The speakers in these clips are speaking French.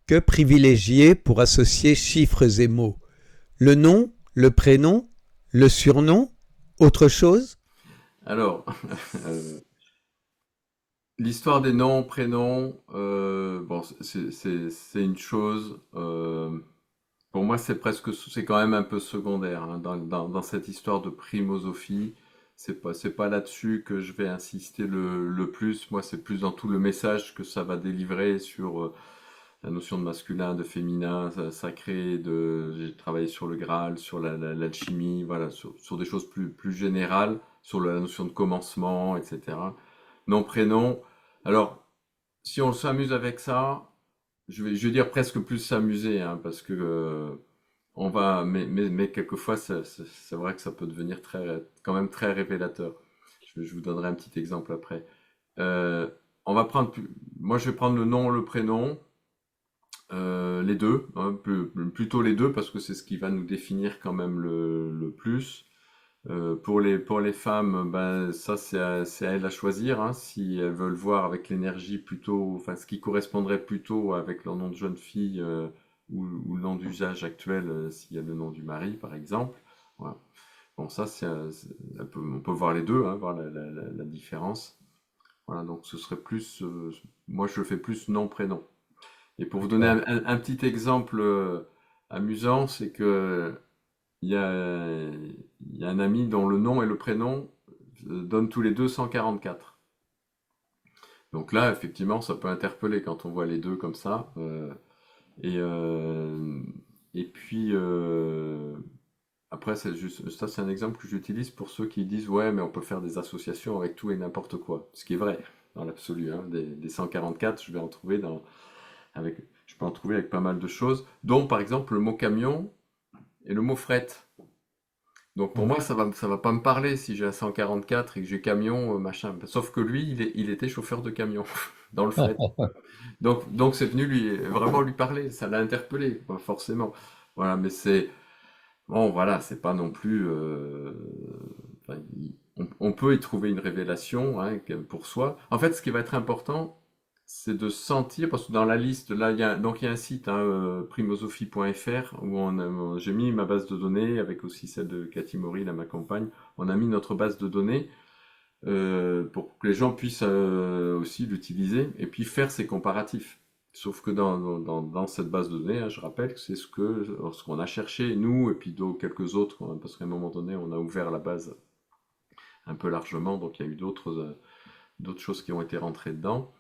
Que privilégier pour associer chiffres et mots? Le nom, le prénom, le surnom, autre chose? Alors, euh, l'histoire des noms, prénoms, bon, c'est une chose. Pour moi, c'est quand même un peu secondaire hein, dans cette histoire de primosophie. C'est pas là-dessus que je vais insister le plus. Moi, c'est plus dans tout le message que ça va délivrer sur la notion de masculin, de féminin, sacré. J'ai travaillé sur le Graal, sur l'alchimie, voilà, sur des choses plus générales, sur la notion de commencement, etc. Nom, prénom. Alors, si on s'amuse avec ça, je vais dire presque plus s'amuser, hein, parce que mais quelquefois, c'est vrai que ça peut devenir quand même très révélateur. Je vous donnerai un petit exemple après. Euh, on va prendre, moi, je vais prendre le nom, le prénom, les deux, hein, plutôt les deux, parce que c'est ce qui va nous définir quand même le plus. Pour les femmes, ben, ça c'est à elles à choisir, hein, si elles veulent voir avec l'énergie plutôt, enfin ce qui correspondrait plutôt avec leur nom de jeune fille ou le nom d'usage actuel, s'il y a le nom du mari par exemple. Voilà. Bon, ça on peut voir les deux, hein, voir la différence. Voilà, donc ce serait plus, moi je fais plus nom prénom. Et pour vous donner D'accord. un petit exemple amusant, c'est que il y a, il y a un ami dont le nom et le prénom donnent tous les deux 144. Donc là, effectivement, ça peut interpeller quand on voit les deux comme ça. Et, euh, et puis, après, ça, c'est un exemple que j'utilise pour ceux qui disent, ouais, mais on peut faire des associations avec tout et n'importe quoi. Ce qui est vrai, dans l'absolu. Hein. Des 144, je peux en trouver avec pas mal de choses, dont par exemple le mot camion et le mot fret. Donc pour Mhm. moi, ça va pas me parler si j'ai un 144 et que j'ai camion, machin. Sauf que lui, il était chauffeur de camion dans le fret. Donc c'est venu vraiment lui parler, ça l'a interpellé, pas forcément. Voilà, mais bon, voilà, c'est pas non plus. Enfin, on peut y trouver une révélation hein, pour soi. En fait, ce qui va être important, c'est de sentir, parce que dans la liste, là, il y a un site, hein, primosophie.fr, où j'ai mis ma base de données, avec aussi celle de Cathy Mori, là, ma compagne. On a mis notre base de données pour que les gens puissent aussi l'utiliser et puis faire ces comparatifs. Sauf que dans cette base de données, hein, je rappelle que c'est ce qu'on a cherché, nous, et puis quelques autres, hein, parce qu'à un moment donné, on a ouvert la base un peu largement, donc il y a eu d'autres choses qui ont été rentrées dedans.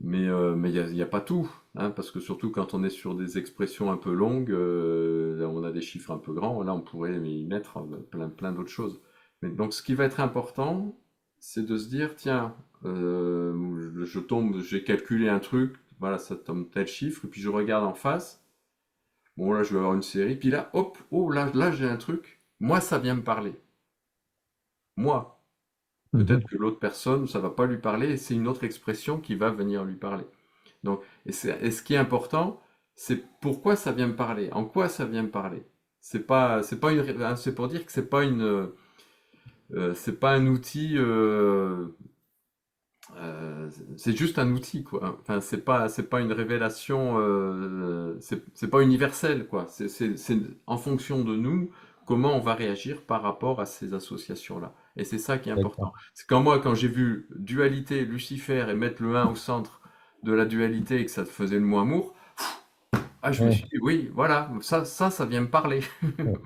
Mais il y a pas tout, hein, parce que surtout quand on est sur des expressions un peu longues, on a des chiffres un peu grands, là on pourrait y mettre plein d'autres choses. Mais donc ce qui va être important, c'est de se dire, tiens, j'ai calculé un truc, voilà, ça tombe tel chiffre, et puis je regarde en face, bon là je vais avoir une série, puis là, hop, oh là j'ai un truc, moi ça vient me parler, moi. Peut-être Mhm. que l'autre personne, ça va pas lui parler, et c'est une autre expression qui va venir lui parler. Donc, et ce qui est important, c'est pourquoi ça vient me parler, en quoi ça vient me parler. C'est pas c'est pour dire que c'est pas un outil, c'est juste un outil, quoi. Enfin, c'est pas une révélation, c'est pas universel, quoi. C'est en fonction de nous, comment on va réagir par rapport à ces associations-là. Et c'est ça qui est important. D'accord. C'est quand moi, quand j'ai vu dualité, Lucifer et mettre le un au centre de la dualité et que ça faisait le mot amour, ah, je me suis Ouais. dit, oui, voilà, ça vient me parler.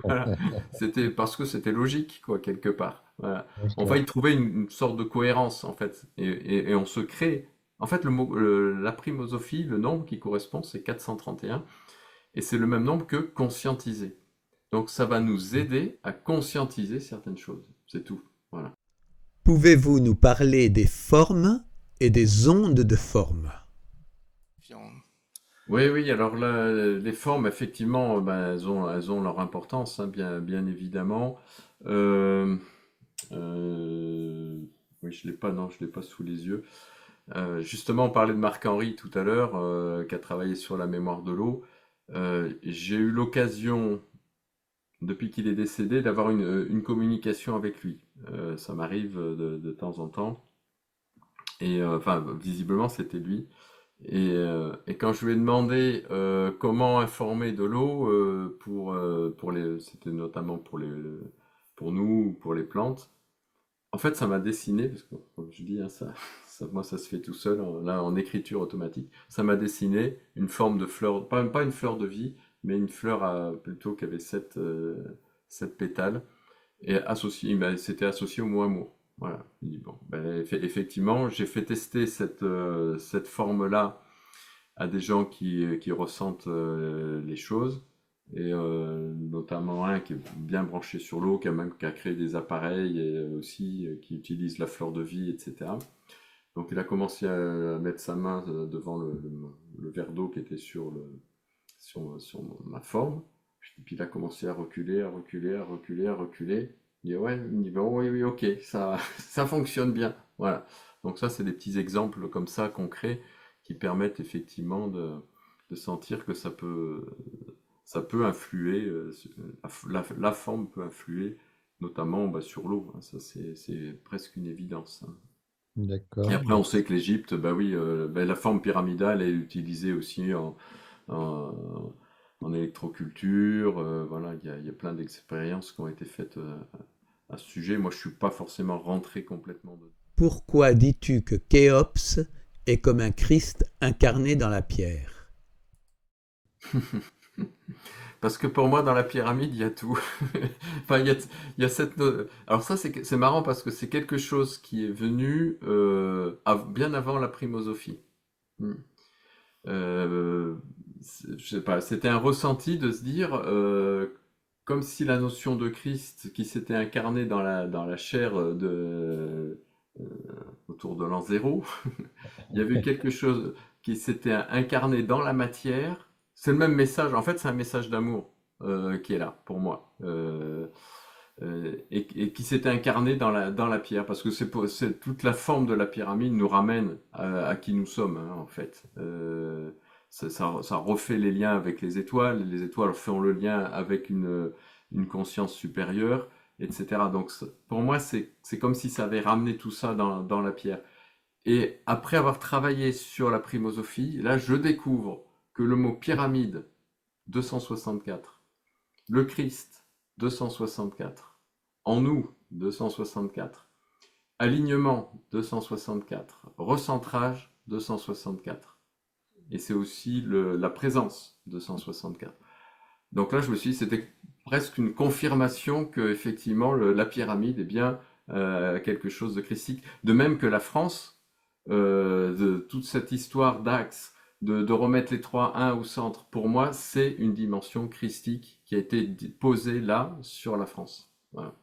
Voilà. C'était parce que c'était logique, quoi, quelque part. Voilà. On va y D'accord. trouver une sorte de cohérence, en fait. Et on se crée. En fait, la primosophie, le nombre qui correspond, c'est 431. Et c'est le même nombre que conscientiser. Donc, ça va nous aider à conscientiser certaines choses. C'est tout. Voilà. Pouvez-vous nous parler des formes et des ondes de forme? Oui, oui, alors là, les formes, effectivement, ben, elles ont leur importance, hein, bien évidemment. Euh, oui, je l'ai pas, non, je l'ai pas sous les yeux. Justement, on parlait de Marc-Henri tout à l'heure, qui a travaillé sur la mémoire de l'eau. J'ai eu l'occasion, depuis qu'il est décédé, d'avoir une communication avec lui. Ça m'arrive de temps en temps. Et enfin, visiblement, c'était lui. Et quand je lui ai demandé comment informer de l'eau c'était notamment pour nous, pour les plantes, en fait, ça m'a dessiné, parce que comme je dis, hein, moi ça se fait tout seul, là en écriture automatique, ça m'a dessiné une forme de fleur, pas une fleur de vie, mais une fleur plutôt qui avait sept pétales, et c'était associé au mot amour. Voilà. Il dit, bon, ben, effectivement, j'ai fait tester cette forme-là à des gens qui ressentent les choses, et notamment un qui est bien branché sur l'eau, qui a créé des appareils et aussi qui utilise la fleur de vie, etc. Donc il a commencé à mettre sa main devant le verre d'eau qui était sur ma forme. Puis il a commencé à reculer, à reculer, à reculer, à reculer. Il dit ouais, il dit bon, oui, oui, ok, ça, ça fonctionne bien. Voilà. Donc ça, c'est des petits exemples comme ça concrets qui permettent effectivement de sentir que ça peut influer, la forme peut influer, notamment bah, sur l'eau, hein. Ça, c'est presque une évidence, hein. Et D'accord. après, on sait que l'Égypte, bah oui, bah, la forme pyramidale est utilisée aussi en, en électroculture. Voilà, il y a plein d'expériences qui ont été faites à ce sujet. Moi, je suis pas forcément rentré complètement dedans. Pourquoi dis-tu que Khéops est comme un Christ incarné dans la pierre? Parce que pour moi, dans la pyramide, il y a tout. Enfin, il y a Alors ça, c'est marrant parce que c'est quelque chose qui est venu bien avant la primosophie. Hmm. Euh, je sais pas, c'était un ressenti de se dire, comme si la notion de Christ qui s'était incarné dans la chair euh, autour de l'an zéro, il y avait eu quelque chose qui s'était incarné dans la matière. C'est le même message, en fait, c'est un message d'amour qui est là pour moi. Et qui s'était incarné dans la pierre, parce que toute la forme de la pyramide nous ramène à qui nous sommes, hein, en fait. Ça refait les liens avec les étoiles font le lien avec une conscience supérieure, etc. Donc pour moi, c'est comme si ça avait ramené tout ça dans la pierre. Et après avoir travaillé sur la primosophie, là, je découvre que le mot pyramide, 264, le Christ, 264, en nous, 264, alignement, 264, recentrage, 264. Et c'est aussi la présence, 264. Donc là, je me suis dit, c'était presque une confirmation que effectivement la pyramide est bien quelque chose de christique. De même que la France, de toute cette histoire d'axe, de remettre les trois un au centre, pour moi, c'est une dimension christique qui a été posée là sur la France. Voilà.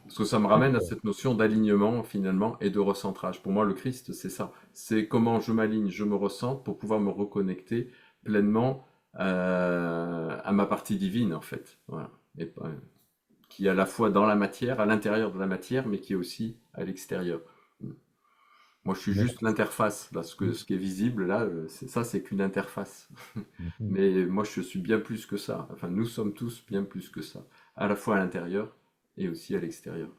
Parce que ça me ramène à D'accord. cette notion d'alignement finalement et de recentrage. Pour moi, le Christ, c'est ça. C'est comment je m'aligne, je me recentre pour pouvoir me reconnecter pleinement à ma partie divine en fait. Voilà. Qui est à la fois dans la matière, à l'intérieur de la matière, mais qui est aussi à l'extérieur. Moi, je suis juste D'accord. l'interface. Là, ce qui est visible, là, c'est qu'une interface. Mhm. Mais moi, je suis bien plus que ça. Enfin, nous sommes tous bien plus que ça. À la fois à l'intérieur et aussi à l'extérieur.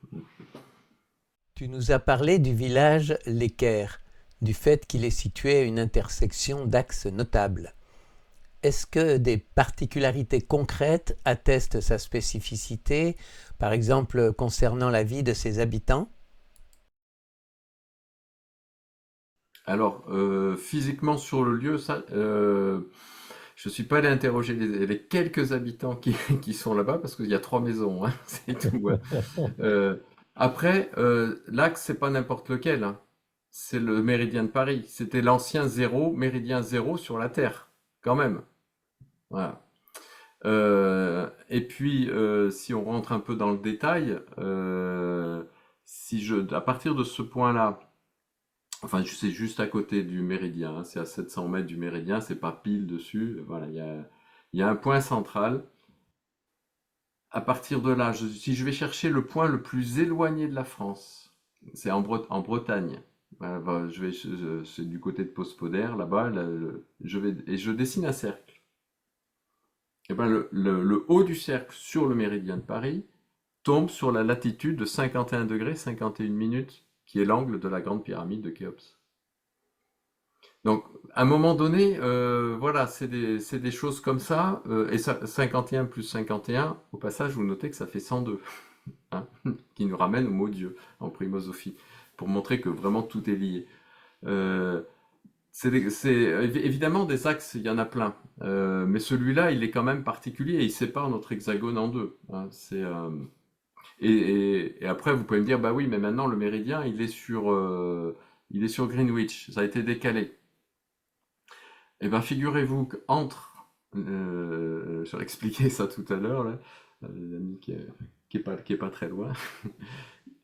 Tu nous as parlé du village L'Équerre, du fait qu'il est situé à une intersection d'axes notables. Est-ce que des particularités concrètes attestent sa spécificité, par exemple concernant la vie de ses habitants? Alors, physiquement sur le lieu, ça, je suis pas allé interroger les quelques habitants qui sont là-bas parce qu'il y a 3 maisons, hein, c'est tout, ouais. Euh, Après, l'axe, c'est pas n'importe lequel, hein. C'est le méridien de Paris. C'était l'ancien zéro, méridien zéro sur la Terre, quand même. Voilà. Et puis, si on rentre un peu dans le détail, à partir de ce point-là, enfin, c'est juste à côté du méridien, hein, c'est à 700 mètres du méridien, c'est pas pile dessus. Voilà, il y a un point central. À partir de là, si je vais chercher le point le plus éloigné de la France, c'est en Bretagne. Voilà, bah, c'est du côté de Pospoder, là-bas. Et je dessine un cercle. Et ben le haut du cercle sur le méridien de Paris tombe sur la latitude de 51 degrés 51 minutes, qui est l'angle de la grande pyramide de Khéops. Donc, à un moment donné, voilà, c'est des choses comme ça. Et ça, 51 plus 51, au passage, vous notez que ça fait 102, hein, qui nous ramène au mot Dieu en primosophie, pour montrer que vraiment tout est lié. Euh, évidemment des axes, il y en a plein. Mais celui-là, il est quand même particulier et il sépare notre hexagone en deux, hein. Et après, vous pouvez me dire, bah oui, mais maintenant le méridien, il est sur Greenwich, ça a été décalé. Eh bien, figurez-vous qu'entre, je vais expliquer ça tout à l'heure, là, l'ami qui est pas très loin,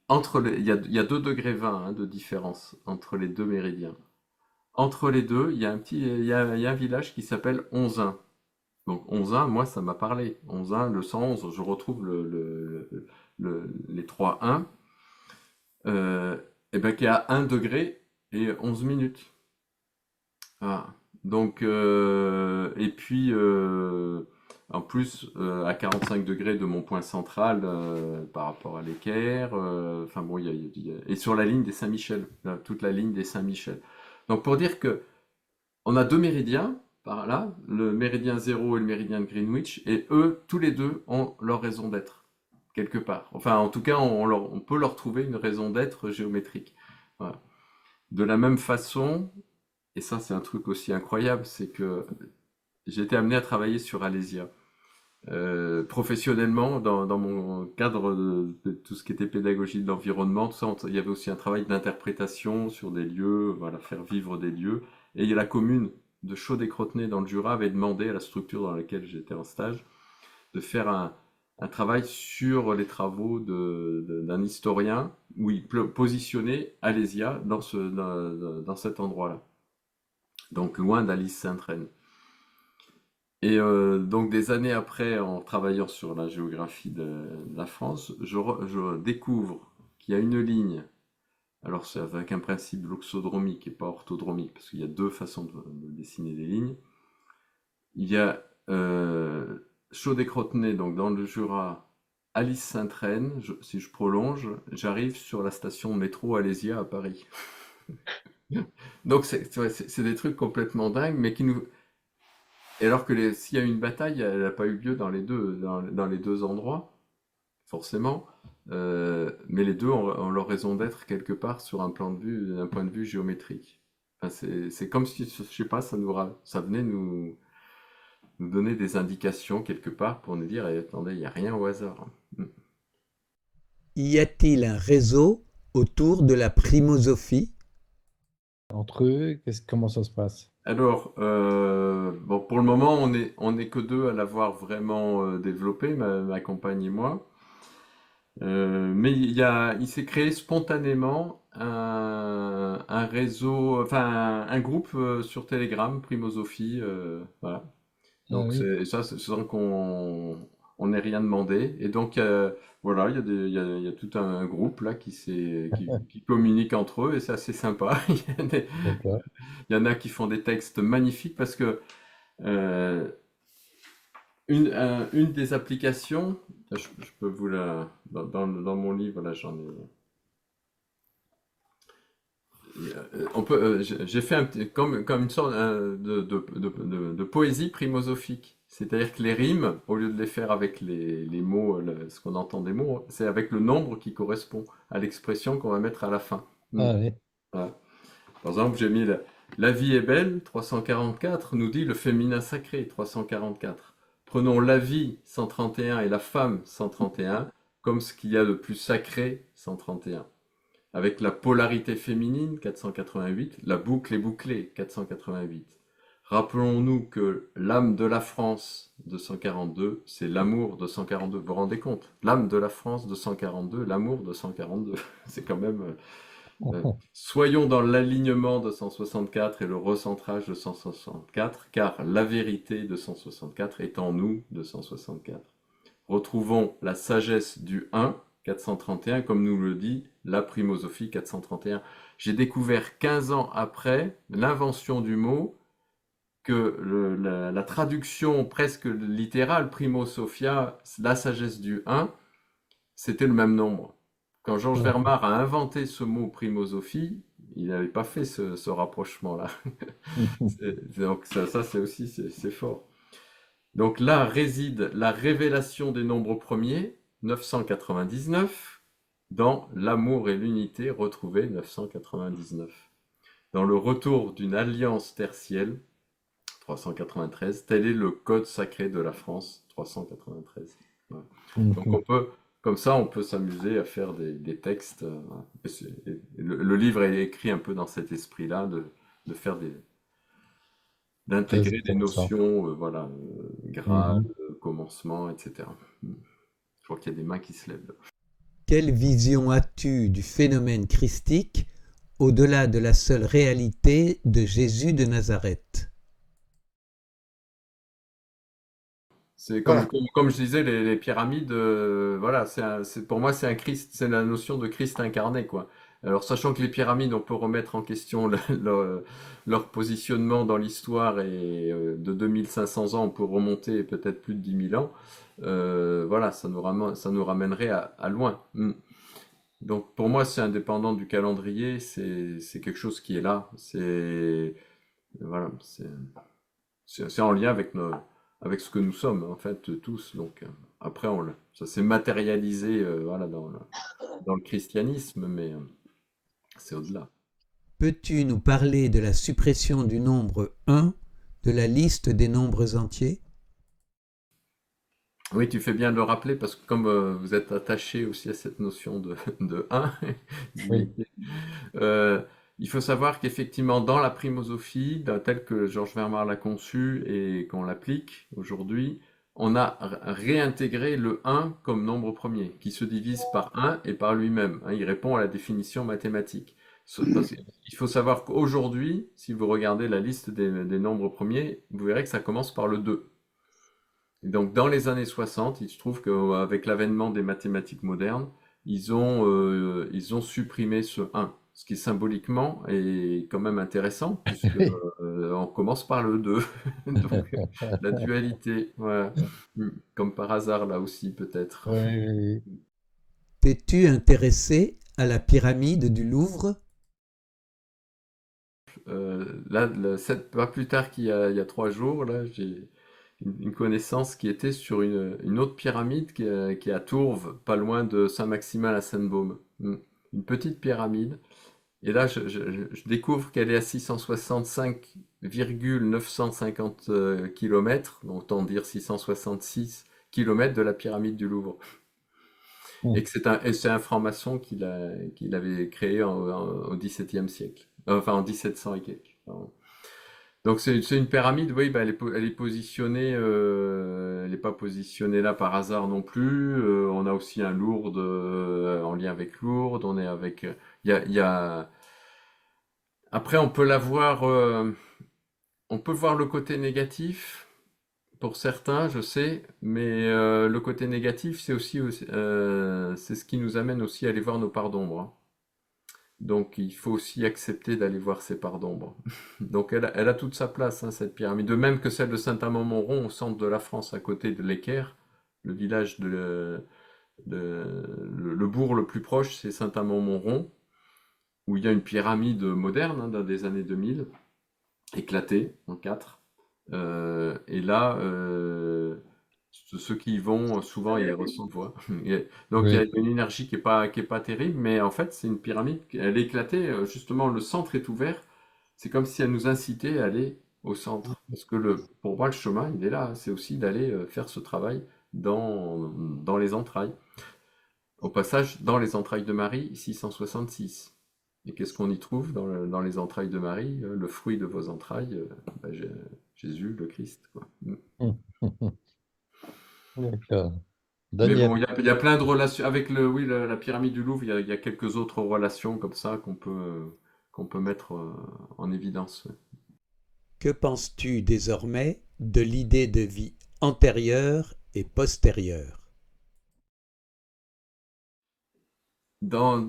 il y a 2 degrés 20 hein, de différence entre les deux méridiens. Entre les deux, il y a un village qui s'appelle Onzain. Donc Onzain, moi, ça m'a parlé. Onzain, le 111, je retrouve les 3 1, et ben, qui est à 1 degré et 11 minutes. Ah. Donc, et puis, en plus, à 45 degrés de mon point central par rapport à l'équerre, enfin bon, et sur la ligne des Saint-Michel, là, toute la ligne des Saint-Michel. Donc, pour dire que on a deux méridiens par là, le méridien zéro et le méridien de Greenwich, et eux, tous les deux, ont leur raison d'être, quelque part. Enfin, en tout cas, on peut leur trouver une raison d'être géométrique. Voilà. De la même façon, et ça c'est un truc aussi incroyable, c'est que j'ai été amené à travailler sur Alésia. Professionnellement, dans mon cadre de tout ce qui était pédagogie de l'environnement, tout ça, il y avait aussi un travail d'interprétation sur des lieux, voilà, faire vivre des lieux. Et la commune de Chaudet-Crotenay dans le Jura avait demandé à la structure dans laquelle j'étais en stage de faire un travail sur les travaux d'un historien où il positionnait Alésia dans cet endroit-là, donc loin d'Alice Sainte-Reine. Et donc des années après, en travaillant sur la géographie de la France, je découvre qu'il y a une ligne. Alors c'est avec un principe loxodromique et pas orthodromique, parce qu'il y a deux façons de dessiner les lignes. Il y a Chaudet-Crotenay, donc dans le Jura, Alice-Sainte-Reine. Si je prolonge, j'arrive sur la station métro Alésia à Paris. Donc c'est des trucs complètement dingues, mais qui nous, et alors que s'il y a eu une bataille, elle n'a pas eu lieu dans les deux endroits, forcément. Mais les deux ont leur raison d'être quelque part sur d'un point de vue géométrique. Enfin, c'est comme si, je sais pas, ça venait nous donner des indications quelque part pour nous dire, eh, attendez, il n'y a rien au hasard. Mm. Y a-t-il un réseau autour de la primosophie? Entre eux, comment ça se passe? Alors, bon, pour le moment, on est que deux à l'avoir vraiment développé, ma compagne et moi. Mais il s'est créé spontanément un réseau, enfin un groupe sur Telegram, Primosophie, voilà. Ah Donc oui, c'est sans on n'ait rien demandé. Et donc voilà, il y a tout un groupe là qui communique entre eux et c'est assez sympa. d'accord. Il y en a qui font des textes magnifiques parce que euh, une des applications, je peux vous la dans mon livre là j'en ai. J'ai fait comme une sorte de poésie primosophique. C'est-à-dire que les rimes, au lieu de les faire avec les mots, ce qu'on entend des mots, c'est avec le nombre qui correspond à l'expression qu'on va mettre à la fin. Hmm. Ah oui, Voilà. Par exemple, j'ai mis la vie est belle, 344, nous dit le féminin sacré, 344. Prenons la vie, 131, et la femme, 131, comme ce qu'il y a de plus sacré, 131. Avec la polarité féminine, 488, la boucle est bouclée, 488. Rappelons-nous que l'âme de la France, 242, c'est l'amour, 242. Vous vous rendez compte? L'âme de la France, 242, l'amour, 242. C'est quand même... soyons dans l'alignement de 164 et le recentrage de 164, car la vérité de 164 est en nous de 164. Retrouvons la sagesse du 1, 431, comme nous le dit la primosophie 431. J'ai découvert 15 ans après l'invention du mot que la traduction presque littérale, primo sophia, la sagesse du 1, c'était le même nombre. Quand Georges d'accord. Vermar a inventé ce mot primosophie, il n'avait pas fait ce rapprochement-là. Donc ça c'est aussi c'est fort. Donc là réside la révélation des nombres premiers, 999, dans l'amour et l'unité retrouvés, 999. Dans le retour d'une alliance tertielle, 393, tel est le code sacré de la France, 393. Voilà. Donc on peut, comme ça, on peut s'amuser à faire des textes. Le livre est écrit un peu dans cet esprit-là, de faire Très d'intégrer des intéressant. notions, voilà, grades, Mhm. commencement, etc. Je vois qu'il y a des mains qui se lèvent. Quelle vision as-tu du phénomène christique au-delà de la seule réalité de Jésus de Nazareth? C'est Voilà. comme je disais, les pyramides, voilà, pour moi, c'est un Christ, c'est la notion de Christ incarné, quoi. Alors, sachant que les pyramides, on peut remettre en question leur positionnement dans l'histoire et de 2500 ans, on peut remonter peut-être plus de 10 000 ans. Voilà, ça nous ramènerait à loin. Donc, pour moi, c'est indépendant du calendrier, c'est quelque chose qui est là. Voilà, c'est en lien avec ce que nous sommes, en fait, tous. Donc, après, ça s'est matérialisé, voilà, dans le christianisme, mais c'est au-delà. Peux-tu nous parler de la suppression du nombre 1 de la liste des nombres entiers? Oui, tu fais bien de le rappeler parce que comme vous êtes attaché aussi à cette notion de un, Oui. d'unité, euh, il faut savoir qu'effectivement, dans la primosophie, telle que Georges Vermar l'a conçue et qu'on l'applique aujourd'hui, on a réintégré le un comme nombre premier, qui se divise par un et par lui-même, hein. Il répond à la définition mathématique. Il faut savoir qu'aujourd'hui, si vous regardez la liste des nombres premiers, vous verrez que ça commence par le 2. Et donc, dans les années 60, il se trouve qu'avec l'avènement des mathématiques modernes, ils ont supprimé ce 1, ce qui symboliquement est quand même intéressant, puisque on commence par le 2. Donc, la dualité, voilà. Comme par hasard, là aussi, peut-être. Oui, oui, oui. T'es-tu intéressé à la pyramide du Louvre? Là, pas plus tard il y a 3 jours, là, j'ai une connaissance qui était sur une autre pyramide qui est à Tourves, pas loin de Saint-Maximin à Sainte-Baume. Une petite pyramide. Et là, je découvre qu'elle est à 665,950 km, donc autant dire 666 km de la pyramide du Louvre. Et que c'est un franc-maçon qu'il avait créé au XVIIe siècle. Enfin, en 1700 et quelques. Pardon. Donc c'est une pyramide, oui, bah, elle est positionnée, elle n'est pas positionnée là par hasard non plus. On a aussi un Lourdes en lien avec Lourdes. On est avec, il y a. Après, on peut voir le côté négatif pour certains, je sais, mais le côté négatif, c'est ce qui nous amène aussi à aller voir nos parts d'ombre, hein. Donc il faut aussi accepter d'aller voir ses parts d'ombre. Donc elle a toute sa place, hein, cette pyramide. De même que celle de Saint-Amand-Montrond au centre de la France, à côté de l'Équerre, le village le bourg le plus proche, c'est Saint-Amand-Montrond, où il y a une pyramide moderne, hein, des années 2000, éclatée en quatre. Et là, ceux qui y vont, souvent, ils ressentent, voient. Donc, il y a Oui. une énergie qui est pas terrible, mais en fait, c'est une pyramide, elle est éclatée, justement, le centre est ouvert. C'est comme si elle nous incitait à aller au centre. Parce que pour moi, le chemin, il est là. C'est aussi d'aller faire ce travail dans les entrailles. Au passage, dans les entrailles de Marie, 666. Et qu'est-ce qu'on y trouve dans les entrailles de Marie? Le fruit de vos entrailles, bah, Jésus, le Christ, quoi. D'accord. Mais bon, Daniel. il y a plein de relations. Avec oui, la pyramide du Louvre, il y a quelques autres relations comme ça qu'on peut mettre en évidence. Ouais. Que penses-tu désormais de l'idée de vie antérieure et postérieure? Dans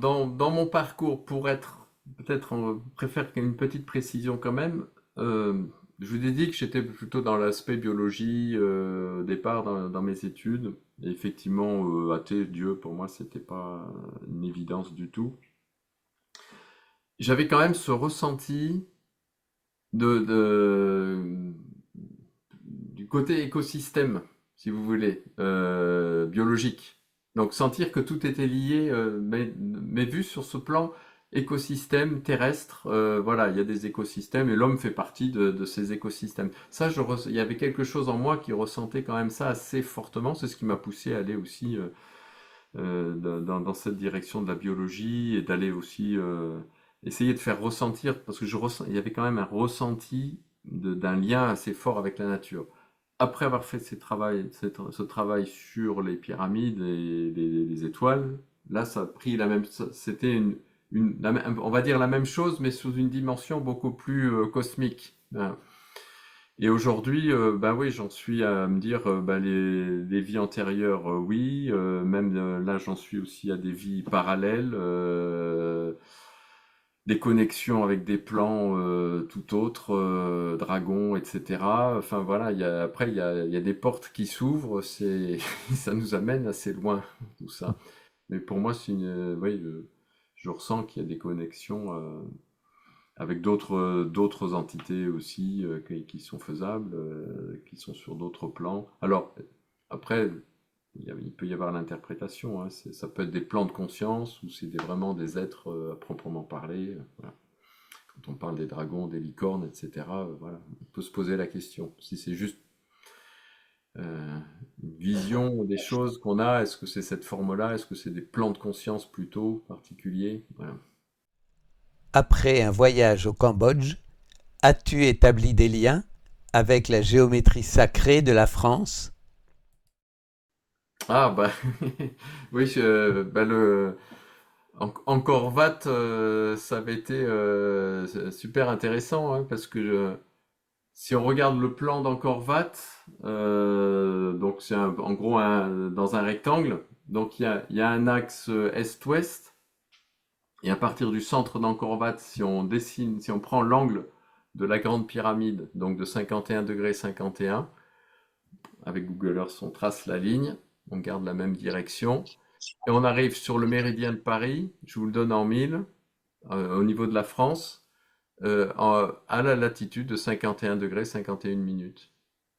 mon parcours, pour être, peut-être, on préfère une petite précision quand même. euh, je vous ai dit que j'étais plutôt dans l'aspect biologie au départ dans mes études. Et effectivement, athée, Dieu, pour moi, c'était pas une évidence du tout. j'avais quand même ce ressenti du côté écosystème, si vous voulez, biologique. Donc sentir que tout était lié, mais vu sur ce plan écosystème terrestre, voilà, il y a des écosystèmes et l'homme fait partie de ces écosystèmes. Ça, il y avait quelque chose en moi qui ressentait quand même ça assez fortement. C'est ce qui m'a poussé à aller aussi dans cette direction de la biologie et d'aller aussi essayer de faire ressentir, parce que il y avait quand même un ressenti d'un lien assez fort avec la nature. Après avoir fait ce travail sur les pyramides et les étoiles, là, ça a pris c'était on va dire la même chose, mais sous une dimension beaucoup plus cosmique. Hein. Et aujourd'hui, bah oui, j'en suis à me dire, bah les vies antérieures, oui, même là, j'en suis aussi à des vies parallèles, des connexions avec des plans tout autres, dragons, etc. Enfin voilà, après, il y a des portes qui s'ouvrent, ça nous amène assez loin, tout ça. Mais pour moi, oui, je ressens qu'il y a des connexions. Avec d'autres entités aussi qui sont faisables, qui sont sur d'autres plans. Alors, après, il peut y avoir l'interprétation, hein, ça peut être des plans de conscience ou c'est vraiment des êtres à proprement parler. Voilà. Quand on parle des dragons, des licornes, etc., voilà, on peut se poser la question. Si c'est juste une vision des choses qu'on a, est-ce que c'est cette forme-là? Est-ce que c'est des plans de conscience plutôt particuliers? Voilà. Après un voyage au Cambodge, as-tu établi des liens avec la géométrie sacrée de la France? Ah bah oui, bah Angkor Wat, ça avait été super intéressant hein, parce que si on regarde le plan d'Angkor Wat, donc c'est en gros dans un rectangle, donc il y a un axe est-ouest et à partir du centre d'Angkor Wat, si on prend l'angle de la grande pyramide, donc de 51 degrés 51, avec Google Earth on trace la ligne, on garde la même direction. Et on arrive sur le méridien de Paris, je vous le donne en 1000, au niveau de la France, à la latitude de 51 degrés 51 minutes.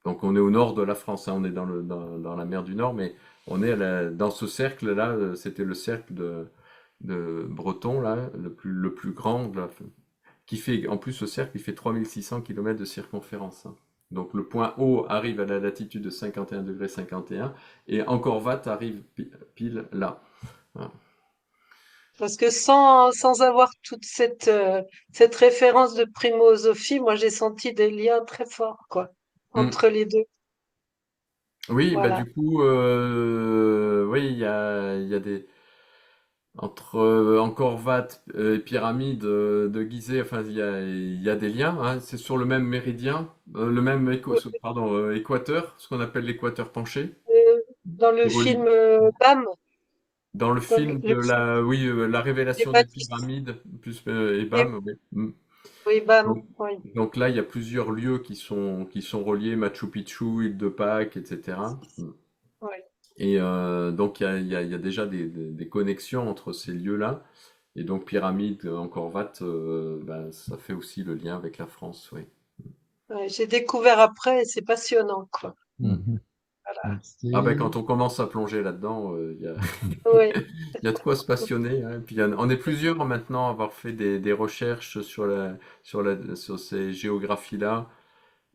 Donc on est au nord de la France, hein, on est dans la mer du Nord, mais on est dans ce cercle-là, c'était le cercle de Breton, là, le plus grand, là, qui fait, en plus ce cercle, il fait 3600 km de circonférence. Hein. Donc le point haut arrive à la latitude de 51 degrés 51 et Angkor Wat arrive pile là. Voilà. Parce que sans avoir toute cette référence de primosophie, moi j'ai senti des liens très forts, quoi, Mm. entre les deux. Oui, bah Voilà. du coup, oui, il y a des entre Angkor Wat et Pyramide de Gizeh, enfin il y a des liens. Hein, c'est sur le même méridien, le même pardon, équateur, ce qu'on appelle l'équateur penché. Dans le Qui relie- film BAM, Dans le dans film de oui, la les révélation des bâtisses, pyramides, plus et les- bam. Oui. Mm. oui, BAM, Donc, oui. donc là, il y a plusieurs lieux qui sont reliés, Machu Picchu, île de Pâques, etc. Oui. Et donc, il y a déjà des connexions entre ces lieux-là. Et donc, Pyramide, Angkor Wat, ben, ça fait aussi le lien avec la France, oui. Ouais, j'ai découvert après et c'est passionnant, quoi. Mhm. Voilà. Ah ben, quand Merci. on commence à plonger là-dedans, Oui, il y a de quoi se passionner. Hein. Puis, on est plusieurs maintenant à avoir fait des recherches sur ces géographies-là.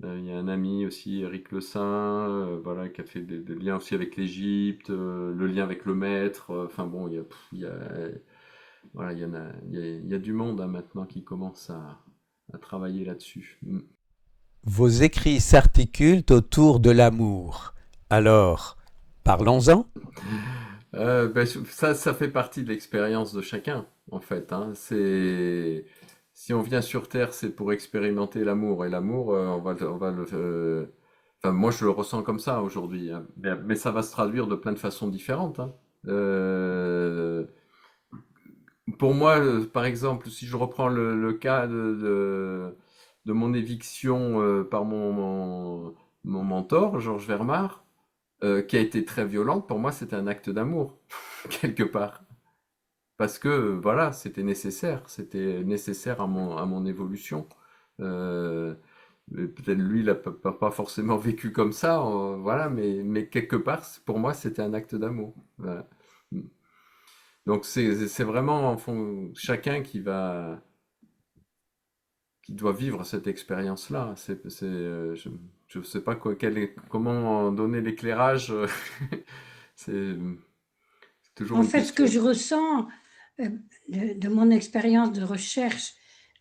Il y a un ami aussi, Eric Le Saint, voilà, qui a fait des liens aussi avec l'Égypte, le lien avec le maître. Enfin bon, voilà, il y a du monde hein, maintenant qui commence à travailler là-dessus. Mm. Vos écrits s'articulent autour de l'amour. Alors, parlons-en. Ben, ça fait partie de l'expérience de chacun, en fait. Hein. Si on vient sur Terre, c'est pour expérimenter l'amour. Et l'amour, enfin, moi, je le ressens comme ça aujourd'hui. Hein. Mais ça va se traduire de plein de façons différentes. Hein. Euh, Pour moi, par exemple, si je reprends le cas de mon éviction par mon mentor, Georges Vermar, qui a été très violente, pour moi, c'était un acte d'amour, quelque part. parce que voilà, c'était nécessaire à mon évolution. Euh, mais peut-être lui, il n'a pas forcément vécu comme ça, voilà, mais quelque part, pour moi, c'était un acte d'amour. Voilà. Donc c'est vraiment en fond, chacun qui doit vivre cette expérience-là. Je ne sais pas comment donner l'éclairage. C'est c'est toujours En une fait, ce que question. je ressens euh, de mon expérience de recherche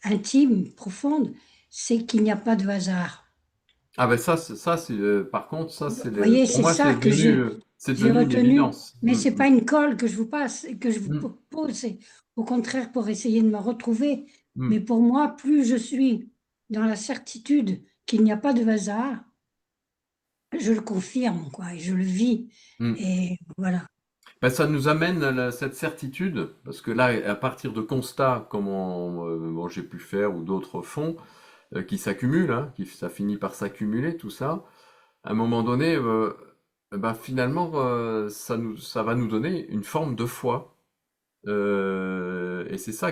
intime, profonde, c'est qu'il n'y a pas de hasard. Ah ben par contre, Vous voyez, pour c'est moi, ça que c'est j'ai devenu une retenu. évidence. Mais c'est pas une colle que je vous passe, que je vous Mm, pose, c'est au contraire pour essayer de me retrouver. mm, Mais pour moi, plus je suis dans la certitude qu'il n'y a pas de hasard, je le confirme, quoi, et je le vis. mm. Et voilà. Ben, ça nous amène cette certitude, parce que là, à partir de constats comme bon, j'ai pu faire ou d'autres font, qui s'accumulent, hein, ça finit par s'accumuler, tout ça. À un moment donné, ben, finalement, ça va nous donner une forme de foi. Et c'est ça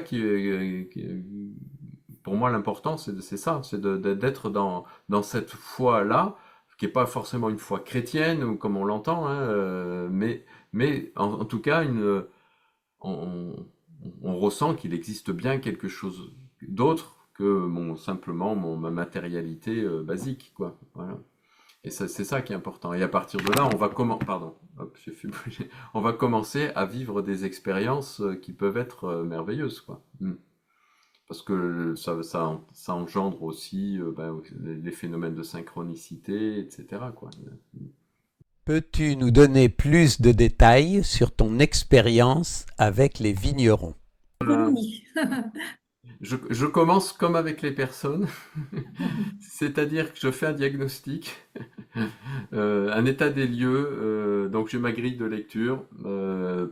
pour moi, l'important, c'est ça, d'être dans cette foi-là, qui n'est pas forcément une foi chrétienne, ou comme on l'entend, hein, mais en tout cas, on, on ressent qu'il existe bien quelque chose d'autre que simplement ma matérialité basique, quoi. Voilà. Et c'est ça qui est important. Et à partir de là, pardon, hop, on va commencer à vivre des expériences qui peuvent être merveilleuses, quoi. Parce que ça engendre aussi ben, les phénomènes de synchronicité, etc., quoi. Peux-tu nous donner plus de détails sur ton expérience avec les vignerons? Promis. Je commence comme avec les personnes, c'est-à-dire que je fais un diagnostic, un état des lieux, donc j'ai ma grille de lecture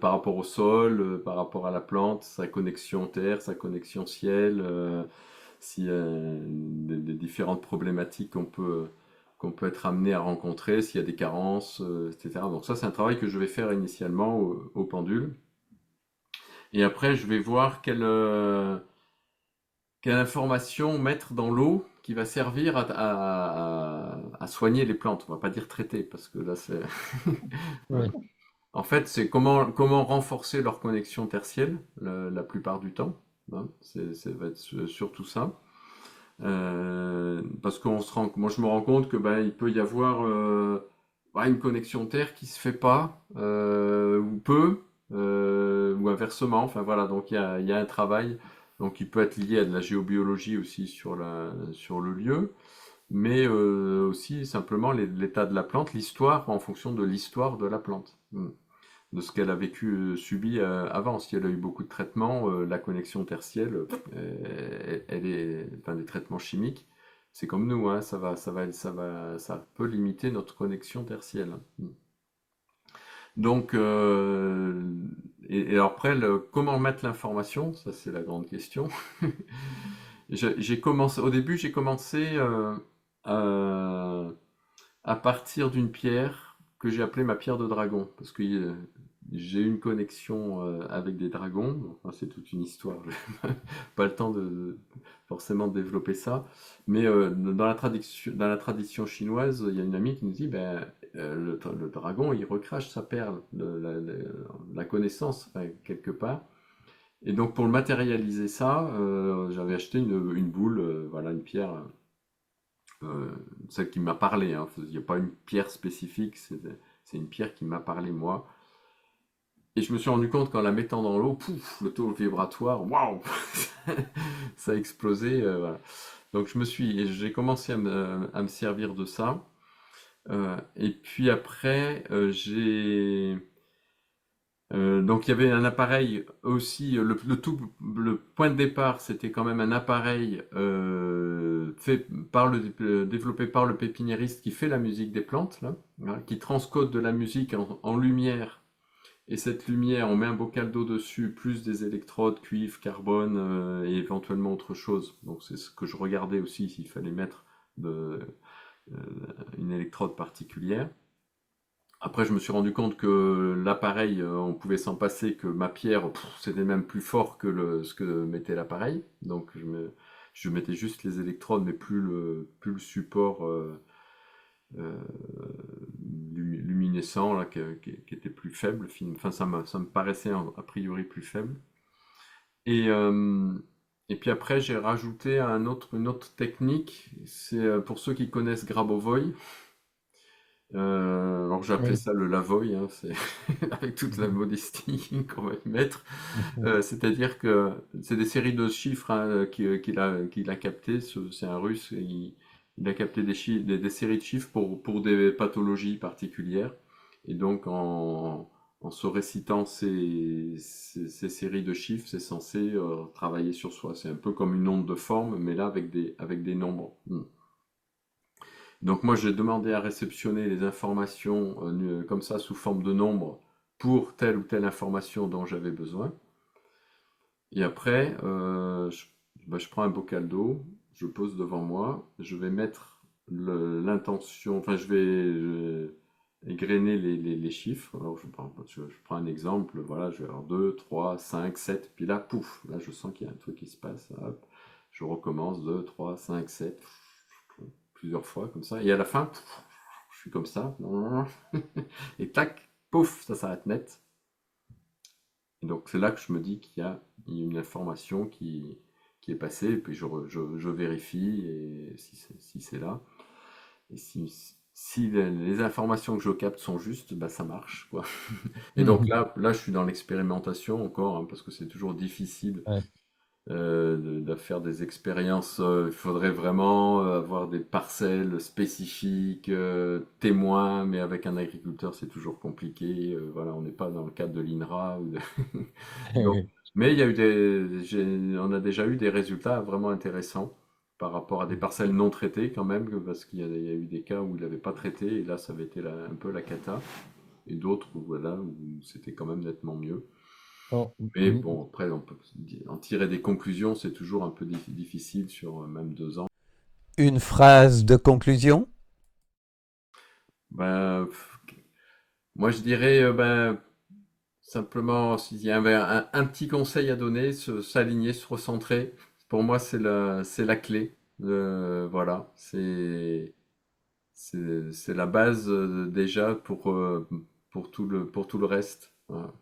par rapport au sol, par rapport à la plante, sa connexion terre, sa connexion ciel, si, des différentes problématiques qu'on peut être amené à rencontrer, s'il y a des carences, etc. Donc ça, c'est un travail que je vais faire initialement au pendule. Et après, je vais voir quelle information mettre dans l'eau qui va servir à soigner les plantes. On va pas dire traiter, parce que là, c'est... Oui, En fait, c'est comment renforcer leur connexion tertielle la plupart du temps. Hein. Va être surtout ça. Parce moi, je me rends compte que ben, il peut y avoir ouais, une connexion terre qui se fait pas, ou peu, ou inversement. Enfin voilà, donc il y a un travail donc, qui peut être lié à de la géobiologie aussi sur le lieu, mais aussi simplement l'état de la plante, l'histoire en fonction de l'histoire de la plante. De ce qu'elle a vécu, subi avant. Si elle a eu beaucoup de traitements, la connexion tertielle, elle est, enfin, des traitements chimiques, c'est comme nous, hein, ça peut limiter notre connexion tertielle. Donc, et alors après, comment mettre l'information, ça c'est la grande question. Au début, j'ai commencé à, à partir d'une pierre que j'ai appelée ma pierre de dragon, parce que j'ai eu une connexion avec des dragons. Enfin, c'est toute une histoire. Pas le temps de forcément de développer ça. Mais dans la tradition chinoise, il y a une amie qui nous dit, ben, le dragon, il recrache sa perle, la connaissance, enfin, quelque part. Et donc pour le matérialiser ça, j'avais acheté une boule, voilà, une pierre, euh, celle qui m'a parlé. Hein. Il n'y a pas une pierre spécifique, c'est une pierre qui m'a parlé moi. Et je me suis rendu compte qu'en la mettant dans l'eau, pouf, le taux vibratoire, waouh, ça a explosé. Voilà. Donc j'ai commencé à me servir de ça. Et puis après, donc il y avait un appareil aussi, le point de départ, c'était quand même un appareil développé par le pépiniériste qui fait la musique des plantes, là, hein, qui transcode de la musique en lumière. Et cette lumière, on met un bocal d'eau dessus, plus des électrodes, cuivre, carbone et éventuellement autre chose. Donc c'est ce que je regardais aussi, s'il fallait mettre de, une électrode particulière. Après, je me suis rendu compte que l'appareil, on pouvait s'en passer, que ma pierre, c'était même plus fort que ce que mettait l'appareil. Donc, je mettais juste les électrodes, mais plus le support euh, luminescent là, qui était plus faible. Enfin, ça me paraissait a priori plus faible. Et, euh, et puis après, j'ai rajouté une autre technique. C'est pour ceux qui connaissent Grabovoi. Alors j'ai appelé Oui. ça le Lavoy, hein, c'est avec toute la Mhm. modestie qu'on va y mettre. Mhm. C'est-à-dire que c'est des séries de chiffres hein, qu'il a capté. C'est un Russe. Et il a capté des séries de chiffres pour des pathologies particulières. Et donc en se récitant ces séries de chiffres, c'est censé travailler sur soi. C'est un peu comme une onde de forme, mais là avec des nombres. Donc moi, j'ai demandé à réceptionner les informations comme ça sous forme de nombres pour telle ou telle information dont j'avais besoin. Et après, je prends un bocal d'eau, je pose devant moi, je vais mettre l'intention, enfin je vais égrener les chiffres. Alors je prends un exemple, voilà, je vais avoir 2, 3, 5, 7, puis là, pouf, là je sens qu'il y a un truc qui se passe, hop, je recommence, 2, 3, 5, 7, plusieurs fois comme ça, et à la fin, je suis comme ça, et tac, pouf, ça s'arrête net. Et donc c'est là que je me dis il y a une information qui est passée, et puis je vérifie et si c'est là. Et si les informations que je capte sont justes, bah ça marche, quoi. Et donc Mhm. là je suis dans l'expérimentation encore, hein, parce que c'est toujours difficile Ouais. de faire des expériences. Il faudrait vraiment avoir des parcelles spécifiques, témoins, mais avec un agriculteur, c'est toujours compliqué. Voilà, on n'est pas dans le cadre de l'INRA. Donc, mais il y a eu on a déjà eu des résultats vraiment intéressants par rapport à des parcelles non traitées quand même, parce qu'il y a eu des cas où il n'avait pas traité, et là, ça avait été un peu la cata, et d'autres, voilà, où c'était quand même nettement mieux. Non, Mais bon, après, on peut en tirer des conclusions, c'est toujours un peu difficile sur même 2 ans. Une phrase de conclusion? Ben, moi, je dirais, ben, simplement, s'il y avait un petit conseil à donner, s'aligner, se recentrer. Pour moi, c'est la clé. Voilà, c'est la base déjà pour tout le reste. Voilà.